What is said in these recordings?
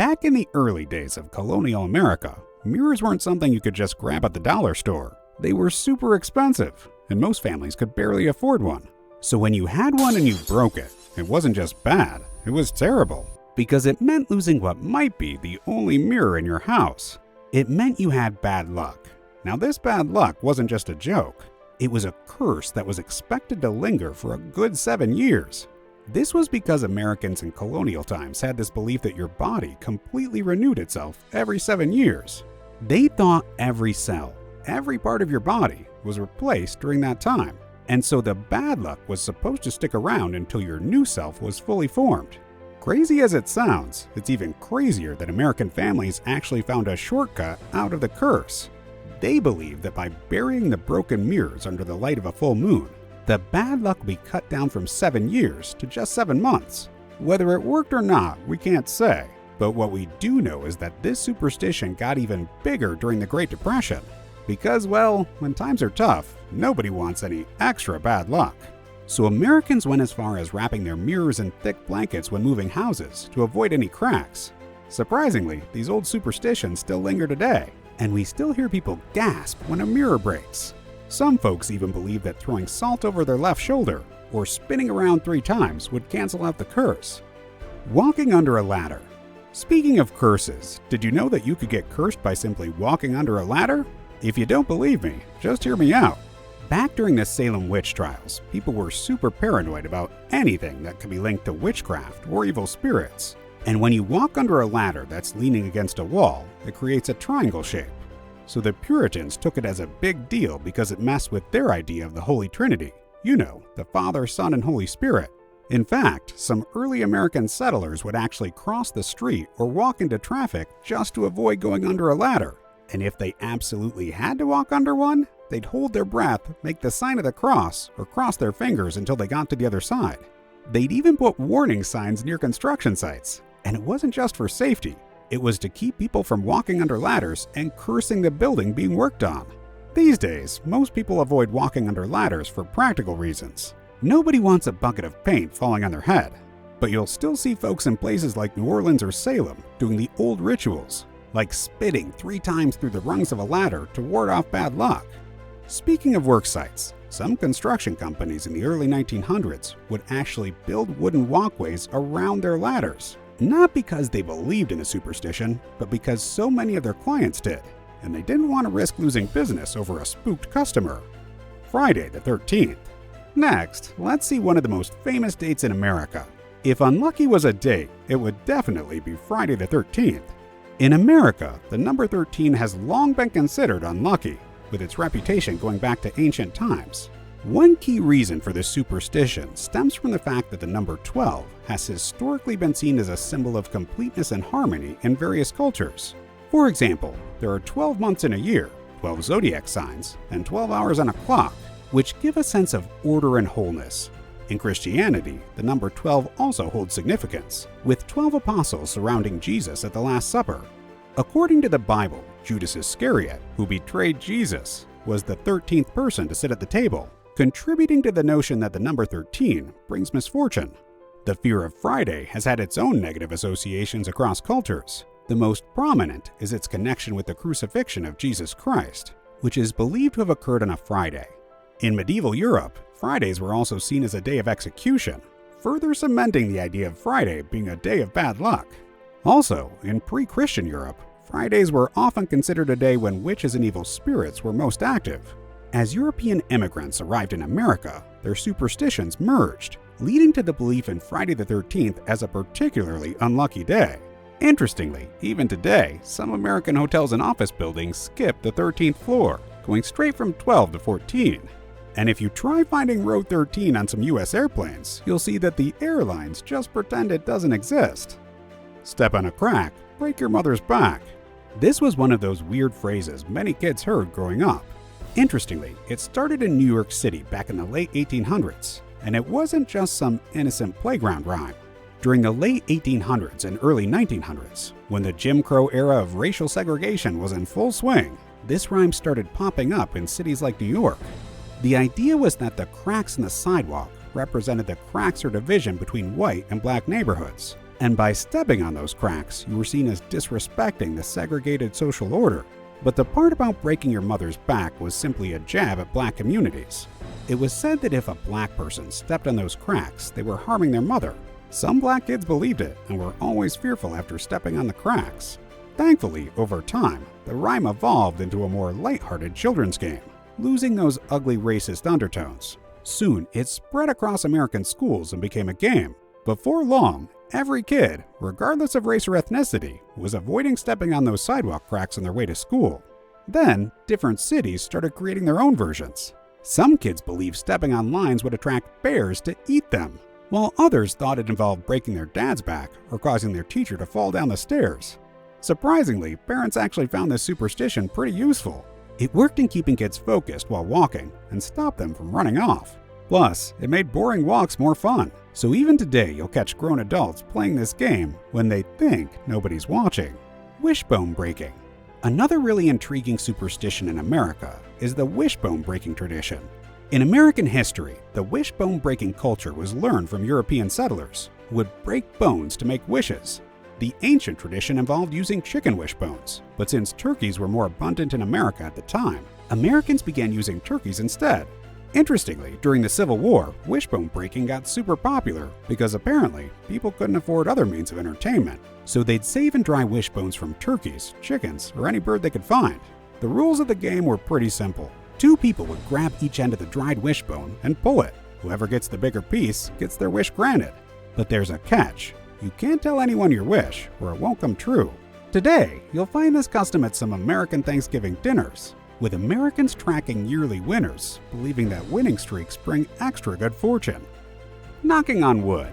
Back in the early days of colonial America, mirrors weren't something you could just grab at the dollar store. They were super expensive, and most families could barely afford one. So when you had one and you broke it, it wasn't just bad, it was terrible. Because it meant losing what might be the only mirror in your house. It meant you had bad luck. Now this bad luck wasn't just a joke. It was a curse that was expected to linger for a good 7 years. This was because Americans in colonial times had this belief that your body completely renewed itself every 7 years. They thought every cell, every part of your body was replaced during that time. And so the bad luck was supposed to stick around until your new self was fully formed. Crazy as it sounds, it's even crazier that American families actually found a shortcut out of the curse. They believed that by burying the broken mirrors under the light of a full moon, the bad luck would be cut down from 7 years to just 7 months. Whether it worked or not, we can't say. But what we do know is that this superstition got even bigger during the Great Depression. Because, well, when times are tough, nobody wants any extra bad luck. So Americans went as far as wrapping their mirrors in thick blankets when moving houses to avoid any cracks. Surprisingly, these old superstitions still linger today, and we still hear people gasp when a mirror breaks. Some folks even believe that throwing salt over their left shoulder or spinning around 3 times would cancel out the curse. Walking under a ladder. Speaking of curses, did you know that you could get cursed by simply walking under a ladder? If you don't believe me, just hear me out. Back during the Salem witch trials, people were super paranoid about anything that could be linked to witchcraft or evil spirits. And when you walk under a ladder that's leaning against a wall, it creates a triangle shape. So the Puritans took it as a big deal because it messed with their idea of the Holy Trinity. You know, the Father, Son, and Holy Spirit. In fact, some early American settlers would actually cross the street or walk into traffic just to avoid going under a ladder. And if they absolutely had to walk under one, they'd hold their breath, make the sign of the cross, or cross their fingers until they got to the other side. They'd even put warning signs near construction sites. And it wasn't just for safety. It was to keep people from walking under ladders and cursing the building being worked on. These days, most people avoid walking under ladders for practical reasons. Nobody wants a bucket of paint falling on their head. But you'll still see folks in places like New Orleans or Salem doing the old rituals, like spitting 3 times through the rungs of a ladder to ward off bad luck. Speaking of work sites, some construction companies in the early 1900s would actually build wooden walkways around their ladders. Not because they believed in the superstition, but because so many of their clients did, and they didn't want to risk losing business over a spooked customer. Friday the 13th. Next, let's see one of the most famous dates in America. If unlucky was a date, it would definitely be Friday the 13th. In America, the number 13 has long been considered unlucky, with its reputation going back to ancient times. One key reason for this superstition stems from the fact that the number 12 has historically been seen as a symbol of completeness and harmony in various cultures. For example, there are 12 months in a year, 12 zodiac signs, and 12 hours on a clock, which give a sense of order and wholeness. In Christianity, the number 12 also holds significance, with 12 apostles surrounding Jesus at the Last Supper. According to the Bible, Judas Iscariot, who betrayed Jesus, was the 13th person to sit at the table, contributing to the notion that the number 13 brings misfortune. The fear of Friday has had its own negative associations across cultures. The most prominent is its connection with the crucifixion of Jesus Christ, which is believed to have occurred on a Friday. In medieval Europe, Fridays were also seen as a day of execution, further cementing the idea of Friday being a day of bad luck. Also, in pre-Christian Europe, Fridays were often considered a day when witches and evil spirits were most active. As European immigrants arrived in America, their superstitions merged, leading to the belief in Friday the 13th as a particularly unlucky day. Interestingly, even today, some American hotels and office buildings skip the 13th floor, going straight from 12 to 14. And if you try finding row 13 on some US airplanes, you'll see that the airlines just pretend it doesn't exist. Step on a crack, break your mother's back. This was one of those weird phrases many kids heard growing up. Interestingly, it started in New York City back in the late 1800s, and it wasn't just some innocent playground rhyme. During the late 1800s and early 1900s, when the Jim Crow era of racial segregation was in full swing, this rhyme started popping up in cities like New York. The idea was that the cracks in the sidewalk represented the cracks or division between white and black neighborhoods, And by stepping on those cracks, you were seen as disrespecting the segregated social order. But the part about breaking your mother's back was simply a jab at black communities. It was said that if a black person stepped on those cracks, they were harming their mother. Some black kids believed it and were always fearful after stepping on the cracks. Thankfully, over time, the rhyme evolved into a more lighthearted children's game, losing those ugly racist undertones. Soon, it spread across American schools and became a game. Before long, every kid, regardless of race or ethnicity, was avoiding stepping on those sidewalk cracks on their way to school. Then, different cities started creating their own versions. Some kids believed stepping on lines would attract bears to eat them, while others thought it involved breaking their dad's back or causing their teacher to fall down the stairs. Surprisingly, parents actually found this superstition pretty useful. It worked in keeping kids focused while walking and stopped them from running off. Plus, it made boring walks more fun. So even today, you'll catch grown adults playing this game when they think nobody's watching. Wishbone breaking. Another really intriguing superstition in America is the wishbone breaking tradition. In American history, the wishbone breaking culture was learned from European settlers who would break bones to make wishes. The ancient tradition involved using chicken wishbones, but since turkeys were more abundant in America at the time, Americans began using turkeys instead. Interestingly, during the Civil War, wishbone breaking got super popular because apparently people couldn't afford other means of entertainment, so they'd save and dry wishbones from turkeys, chickens, or any bird they could find. The rules of the game were pretty simple. Two people would grab each end of the dried wishbone and pull it. Whoever gets the bigger piece gets their wish granted. But there's a catch. You can't tell anyone your wish, or it won't come true. Today, you'll find this custom at some American Thanksgiving dinners, with Americans tracking yearly winners, believing that winning streaks bring extra good fortune. Knocking on wood.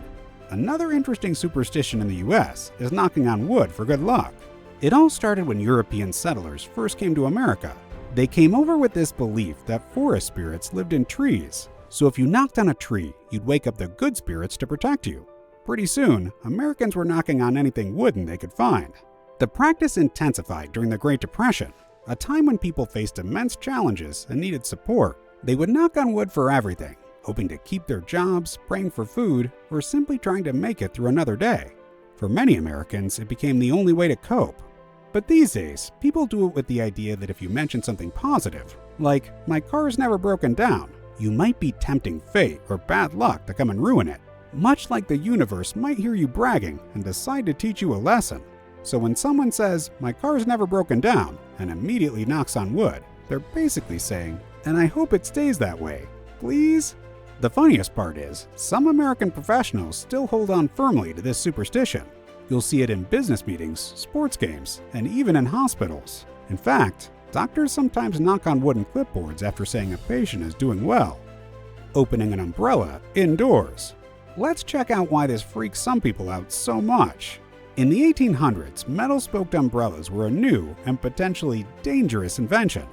Another interesting superstition in the US is knocking on wood for good luck. It all started when European settlers first came to America. They came over with this belief that forest spirits lived in trees, so if you knocked on a tree, you'd wake up the good spirits to protect you. Pretty soon, Americans were knocking on anything wooden they could find. The practice intensified during the Great Depression, a time when people faced immense challenges and needed support. They would knock on wood for everything, hoping to keep their jobs, praying for food, or simply trying to make it through another day. For many Americans, it became the only way to cope. But these days, people do it with the idea that if you mention something positive, like, "my car's never broken down," you might be tempting fate or bad luck to come and ruin it. Much like the universe might hear you bragging and decide to teach you a lesson. So when someone says, "my car's never broken down," and immediately knocks on wood, they're basically saying, "and I hope it stays that way, please?" The funniest part is, some American professionals still hold on firmly to this superstition. You'll see it in business meetings, sports games, and even in hospitals. In fact, doctors sometimes knock on wooden clipboards after saying a patient is doing well. Opening an umbrella indoors. Let's check out why this freaks some people out so much. In the 1800s, metal-spoked umbrellas were a new and potentially dangerous invention.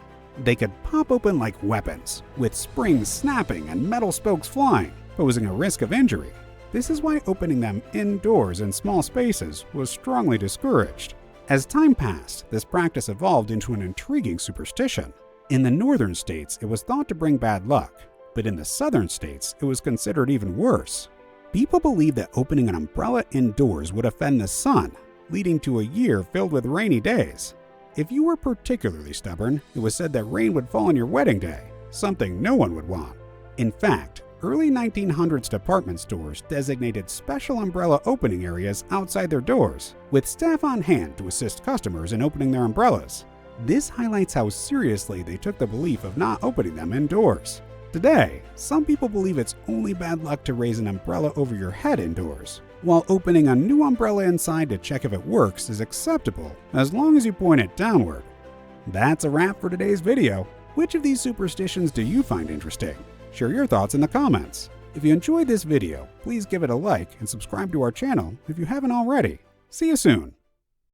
They could pop open like weapons, with springs snapping and metal spokes flying, posing a risk of injury. This is why opening them indoors in small spaces was strongly discouraged. As time passed, this practice evolved into an intriguing superstition. In the northern states, it was thought to bring bad luck, but in the southern states, it was considered even worse. People believed that opening an umbrella indoors would offend the sun, leading to a year filled with rainy days. If you were particularly stubborn, it was said that rain would fall on your wedding day, something no one would want. In fact, early 1900s department stores designated special umbrella opening areas outside their doors, with staff on hand to assist customers in opening their umbrellas. This highlights how seriously they took the belief of not opening them indoors. Today, some people believe it's only bad luck to raise an umbrella over your head indoors, while opening a new umbrella inside to check if it works is acceptable as long as you point it downward. That's a wrap for today's video. Which of these superstitions do you find interesting? Share your thoughts in the comments. If you enjoyed this video, please give it a like and subscribe to our channel if you haven't already. See you soon!